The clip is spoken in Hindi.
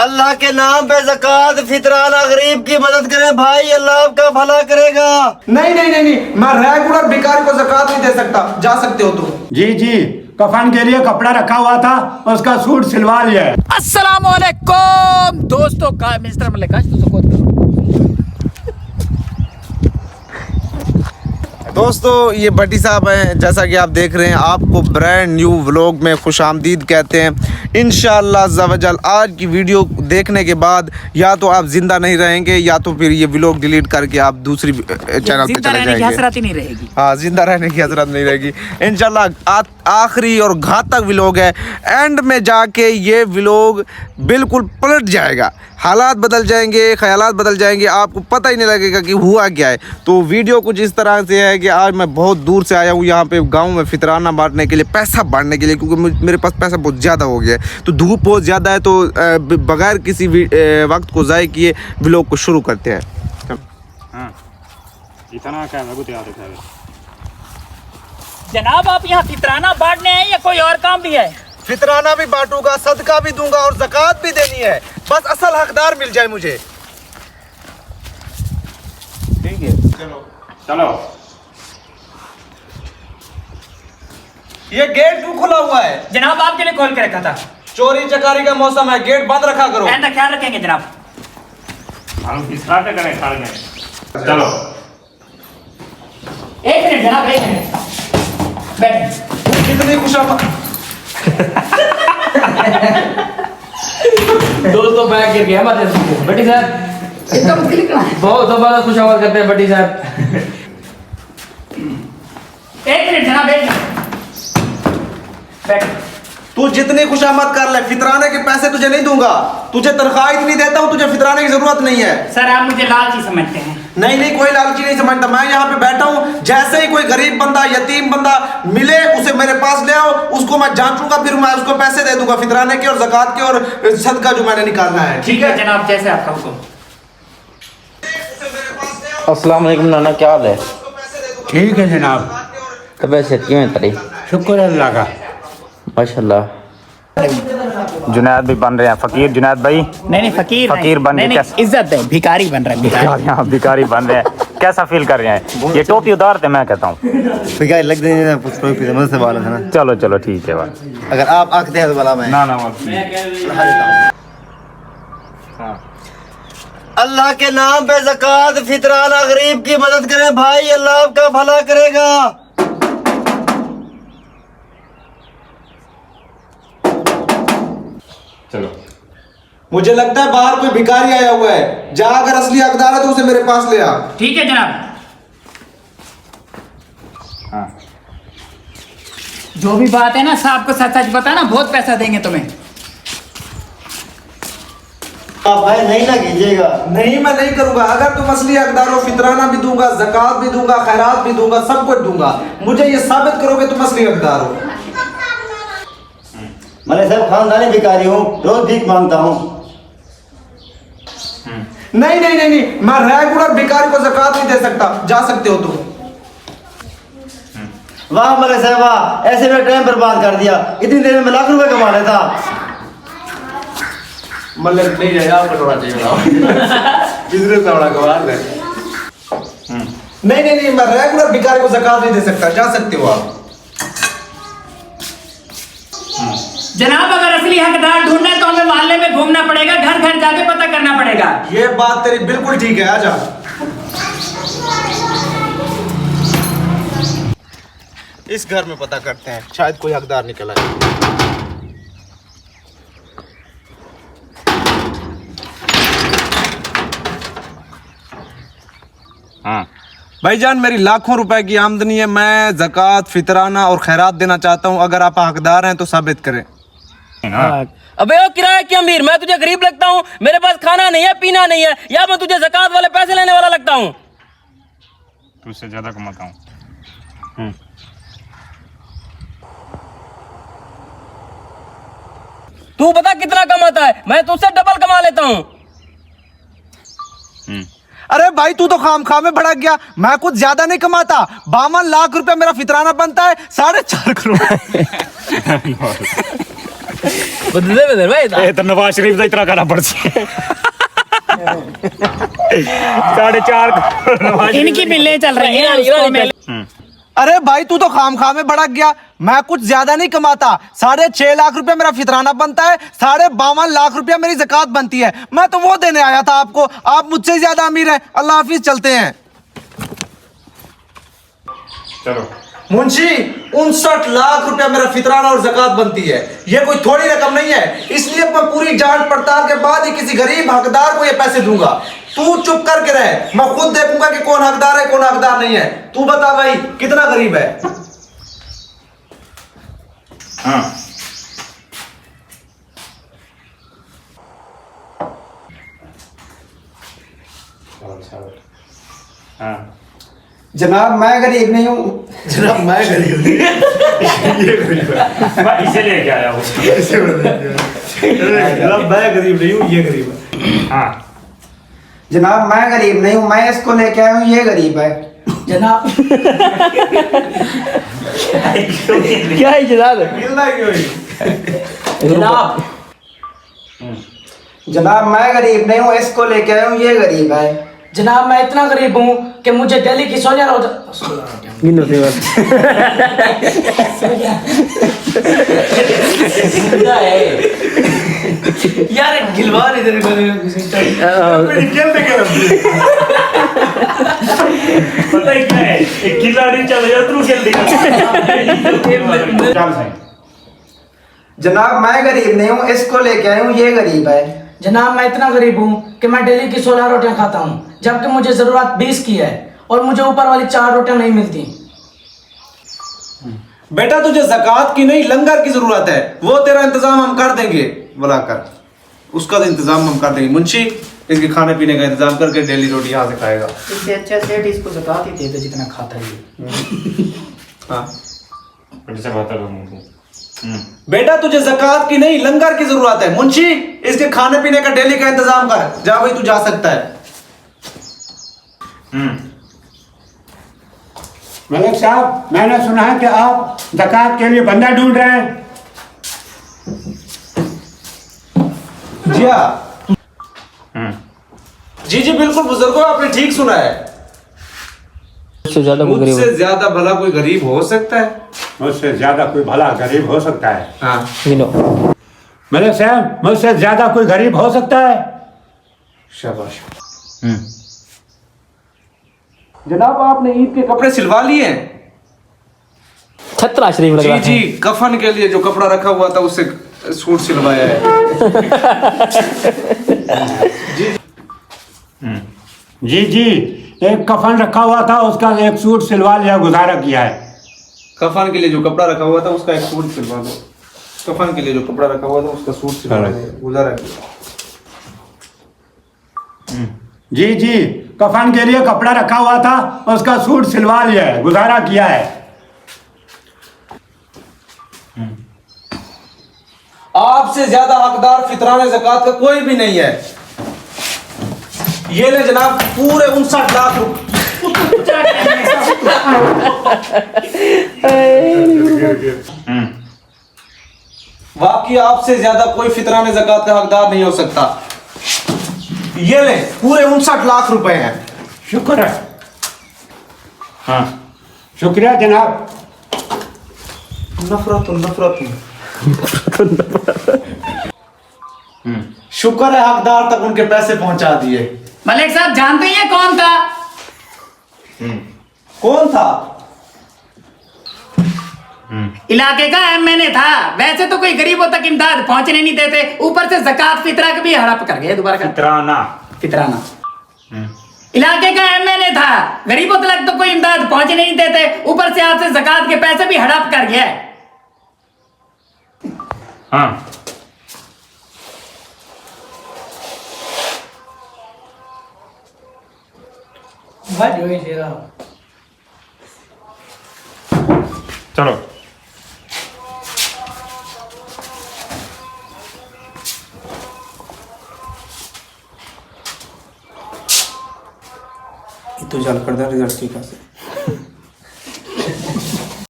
अल्लाह के नाम पे ज़कात फितराना गरीब की मदद करें भाई, अल्लाह आपका भला करेगा। नहीं नहीं नहीं नहीं, मैं रेगुलर भिखारी को ज़कात नहीं दे सकता। जा सकते हो तुम। जी जी, कफन के लिए कपड़ा रखा हुआ था, उसका सूट सिलवा लिया है। अस्सलाम वालेकुम दोस्तों का मिस्टर मलिक आज तो सकोत दोस्तों ये भट्टी साहब हैं, जैसा कि आप देख रहे हैं। आपको ब्रांड न्यू व्लॉग में खुशामदीद कहते हैं। इंशाअल्लाह ज़वजल आज की वीडियो देखने के बाद या तो आप ज़िंदा नहीं रहेंगे या तो फिर ये व्लॉग डिलीट करके आप दूसरी चैनल पे चले जाएंगे। हसरत ही नहीं रहेगी। हाँ, जिंदा रहने की हसरत नहीं रहेगी इंशाल्लाह। आखिरी और घातक व्लॉग है। एंड में जाके ये व्लॉग बिल्कुल पलट जाएगा, हालात बदल जाएंगे, ख्यालात बदल जाएंगे, आपको पता ही नहीं लगेगा कि हुआ क्या है। तो वीडियो कुछ इस तरह से है कि आज मैं बहुत दूर से आया हूँ यहाँ पे गांव में फितराना बांटने के लिए, पैसा बांटने के लिए, क्योंकि मेरे पास पैसा बहुत ज़्यादा हो गया है। तो धूप बहुत ज़्यादा है, तो बगैर किसी वक्त को ज़ाय किए व्लॉग को शुरू करते हैं। इतना क्या है जनाब, आप यहाँ फितराना बांटने हैं या कोई और काम भी है? फितराना भी बांटूंगा, सदका भी दूंगा और ज़कात भी देनी है। बस असल हकदार मिल जाए मुझे। ठीक है, चलो। ये गेट क्यों खुला हुआ है? जनाब आपके लिए खोल के रखा था। चोरी चकारी का मौसम है, गेट बंद रखा करो। ऐसा ख्याल रखेंगे जनाब। हम किसका पे करें खा गए। चलो एक मिनट जनाब, एक मिनट बैठे। कितनी खुशामद। दोस्तों बैग गिर गया हमारे बट्टी साहब, बहुत जबरदस्त खुशामद करते हैं बट्टी साहब। एक मिनट जनाब, एक मिनट बैठ। तू जितनी खुशामद कर ले, फितराने के पैसे तुझे नहीं दूंगा। तुझे तनख्वाह इतनी देता हूँ, तुझे फितराने की जरूरत नहीं है। सर आप मुझे लालची समझते हैं। नहीं नहीं, कोई लालची नहीं समझता। मैं यहाँ पे बैठा हूँ, जैसे ही कोई गरीब बंदा, यतीम बंदा मिले उसे मेरे पास ले आओ, उसको मैं जांचूंगा, फिर मैं उसको पैसे दे दूंगा फितराने के और ज़कात के और सदका जो मैंने निकालना है। ठीक है जनाब, जैसे आपका हुक्म। अस्सलाम वालेकुम नाना, क्या हाल है? ठीक है जनाब, तबीयत से क्यों है तेरी? शुक्र है अल्लाह का। माशाल्लाह। जुनैद भी बन रहे हैं, फकीर जुनैद भाई। नहीं फकीर बन नहीं, रहे। इज्जत है, भिखारी बन रहा है भिखारी। यहाँ भिखारी बन रहे हैं, कैसा फील कर रहे हैं? ये टोपी उतार दे, मैं कहता हूँ। भिखारी लग देने ना, मदद से वाला था ना। चलो चलो ठीक है भाई। अगर आप आखते हैं तो भला मैं ना अल्लाह के नाम पे ज़कात फितराना गरीब की मदद करें भाई, अल्लाह आपका भला करेगा। चलो। मुझे लगता है बाहर कोई भिखारी आया हुआ है। जा, अगर असली हकदार है तो उसे मेरे पास ले आ। ठीक है जनाब। हाँ, जो भी बात है ना, साहब को सच सच बताना, बहुत पैसा देंगे तुम्हें। आप भाई नहीं ना कीजिएगा। नहीं, मैं नहीं करूंगा। अगर तुम असली हकदार हो, फितराना भी दूंगा, ज़कात भी दूंगा, खैरात भी दूंगा, सब कुछ दूंगा। मुझे ये साबित करोगे तुम असली हकदार हो। मैंने सब खानदानी भिखारी हूँ, रोज भीख मांगता हूँ। नहीं नहीं नहीं नहीं, मैं रेगुलर भिखारी को ज़कात नहीं दे सकता। जा सकते हो तुम। वाह मलिक साहब वाह, ऐसे में टाइम बर्बाद कर दिया। इतनी देर में लाख रुपए कमा लेता। मतलब नहीं जाएगा, आपको थोड़ा चाहिए। बिजनेस का बड़ा कमाल है। नहीं नहीं नहीं, मैं रेगुलर भिखारी को ज़कात नहीं दे सकता। जा सकते हो आप। जनाब अगर असली हकदार ढूंढना है तो हमें मोहल्ले में घूमना पड़ेगा, घर घर जाके पता करना पड़ेगा। ये बात तेरी बिल्कुल ठीक है। आजा। इस घर में पता करते हैं, शायद कोई हकदार निकला है। हाँ। भाईजान, मेरी लाखों रुपए की आमदनी है। मैं ज़कात, फितराना और खैरात देना चाहता हूँ। अगर आप हकदार हैं तो साबित करें। अबे ओ किराए की अमीर, मैं तुझे गरीब लगता हूँ? मेरे पास खाना नहीं है, पीना नहीं है, या मैं तुझे ज़कात वाले पैसे लेने वाला लगता हूँ? तुझसे ज्यादा कमाता हूँ। तू बता कितना कमाता है? मैं तुझसे डबल कमा लेता हूँ। अरे भाई, तू तो खाम में भड़क गया। मैं कुछ ज्यादा नहीं कमाता। 52 लाख रुपए मेरा फितराना बनता है, 4.5 करोड़। बदले बदल भाई ये तो नवाज शरीफ का इतना करना पड़ सी 4.5 करोड़ नवाज इनकी बिल्लें चल रही हैं उसको मिल- अरे भाई तू तो खाम खा में भड़क गया। मैं कुछ ज्यादा नहीं कमाता, 6.5 लाख रुपया मेरा फितराना बनता है, 52.5 लाख रुपया मेरी ज़कात बनती है। मैं तो वो देने आया था आपको, आप मुझसे ज्यादा अमीर हैं। अल्लाह हाफिज, चलते हैं। चलो मुंशी 59 लाख रुपया मेरा फितराना और ज़कात बनती है। ये कोई थोड़ी रकम नहीं है, इसलिए मैं पूरी जांच पड़ताल के बाद ही किसी गरीब हकदार को ये पैसे दूंगा। तू चुप करके रह, मैं खुद देखूंगा कि कौन हकदार है कौन हकदार नहीं है। तू बता भाई कितना गरीब है? हाँ हाँ जनाब मैं गरीब नहीं हूँ। जनाब मैं गरीब नहीं। मैं इसे लेके आया हूँ। जनाब मैं गरीब नहीं हूँ, ये गरीब है। हाँ जनाब मैं गरीब नहीं हूँ, मैं इसको लेके आया हूँ, ये गरीब है। जनाब क्या है जनाब? मिलना क्यों है? जनाब जनाब मैं गरीब नहीं हूँ, इसको लेके आया हूँ, ये गरीब है। जनाब मैं इतना गरीब हूँ कि मुझे दिल्ली की सोनिया यार गिलवा नहीं दे पता ही क्या है, एक खिलाड़ी चल जाए तू खेल देगा। चल सही। जनाब मैं गरीब नहीं हूँ, इसको लेके आया हूँ, ये गरीब है। जनाब मैं इतना गरीब हूँ कि मैं दिल्ली की 16 रोटियां खाता हूँ, जबकि मुझे जरूरत 20 की है और मुझे ऊपर वाली 4 रोटियां नहीं मिलती। बेटा तुझे ज़कात की नहीं लंगर की जरूरत है, वो तेरा इंतजाम हम कर देंगे। बुलाकर उसका तो इंतजाम हम कर देंगे। मुंशी इसके खाने पीने का इंतजाम करके डेली रोटी यहाँ से खाएगा। इससे अच्छा सेठ इसको ज़कात ही दे दे जितना खाता है ये। हाँ फिर से बता दूँ बेटा तुझे ज़कात की नहीं लंगर की जरूरत है। मुंशी इसके खाने पीने का डेली का इंतजाम कर। जा भाई तू जा सकता है। मलिक साहब, मैंने सुना है कि आप ज़कात के लिए बंदा ढूंढ रहे हैं। जी हाँ जी बिल्कुल बुजुर्गों, आपने ठीक सुना है। मुझसे ज्यादा कोई गरीब मुझसे ज्यादा भला कोई गरीब हो सकता है? मुझसे ज्यादा कोई भला गरीब हो सकता है? हाँ गिनो। मलिक साहब, मुझसे ज्यादा कोई गरीब हो सकता है? शाबाश। जनाब आपने ईद के कपड़े सिलवा लिए हैं? छत्रा शरीफ लग रहा जी है। कफन के लिए जो कपड़ा रखा हुआ था उससे सूट सिलवाया है। जी, एक कफन रखा हुआ था, उसका एक सूट सिलवा लिया, गुजारा किया है। कफन के लिए जो कपड़ा रखा हुआ था उसका एक सूट सिलवा दो। कफन के लिए जो कपड़ा रखा हुआ था उसका सूट सिलवा दो, गुजारा किया। जी, कफन के लिए कपड़ा रखा हुआ था, उसका सूट सिलवा लिया है, गुजारा किया है। आपसे ज्यादा हकदार फितराने ज़कात का कोई भी नहीं है। ये ले जनाब पूरे 59 लाख वाकई आपसे ज्यादा कोई फितराने ज़कात का हकदार नहीं हो सकता। ये ले पूरे 59 लाख रुपए हैं। शुक्र है। हाँ, शुक्रिया जनाब। नफरत शुक्र है हकदार तक उनके पैसे पहुंचा दिए। मलिक साहब जानते हैं कौन था? कौन था? इलाके का एमएनए था। वैसे तो कोई गरीबों तक इमदाद पहुंचने नहीं देते, ऊपर से ज़कात फितरा का भी हड़प कर गए दोबारा का फितराना। इलाके का एमएनए था, गरीबों तक तो कोई इमदाद पहुंचने नहीं देते, ऊपर से आपसे ज़कात के पैसे भी हड़प कर गया। हाँ चलो तो जल कर दे रिजल्ट ठीक है।